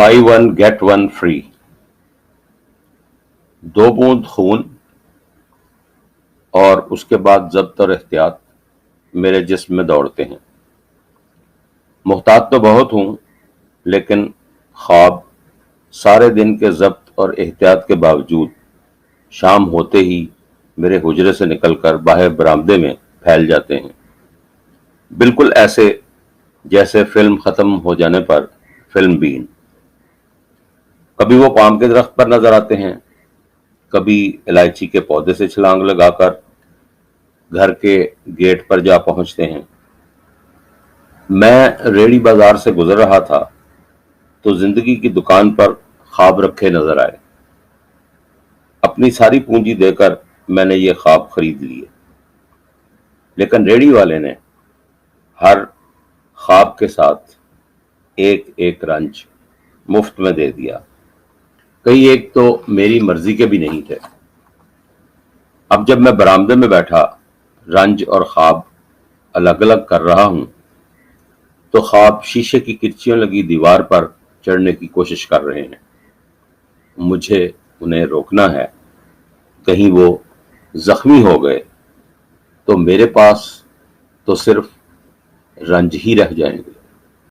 By one get one free. 2 بوند خون اور اس کے بعد ضبط اور احتیاط میرے جسم میں دوڑتے ہیں. محتاط تو بہت ہوں، لیکن خواب سارے دن کے ضبط اور احتیاط کے باوجود شام ہوتے ہی میرے حجرے سے نکل کر باہر برآمدے میں پھیل جاتے ہیں، بالکل ایسے جیسے فلم ختم ہو جانے پر فلم بین. کبھی وہ پام کے درخت پر نظر آتے ہیں، کبھی الائچی کے پودے سے چھلانگ لگا کر گھر کے گیٹ پر جا پہنچتے ہیں. میں ریڑی بازار سے گزر رہا تھا تو زندگی کی دکان پر خواب رکھے نظر آئے. اپنی ساری پونجی دے کر میں نے یہ خواب خرید لیے، لیکن ریڑی والے نے ہر خواب کے ساتھ ایک ایک رنج مفت میں دے دیا. کئی ایک تو میری مرضی کے بھی نہیں تھے. اب جب میں برآمدے میں بیٹھا رنج اور خواب الگ الگ کر رہا ہوں تو خواب شیشے کی کرچیوں لگی دیوار پر چڑھنے کی کوشش کر رہے ہیں. مجھے انہیں روکنا ہے، کہیں وہ زخمی ہو گئے تو میرے پاس تو صرف رنج ہی رہ جائیں گے.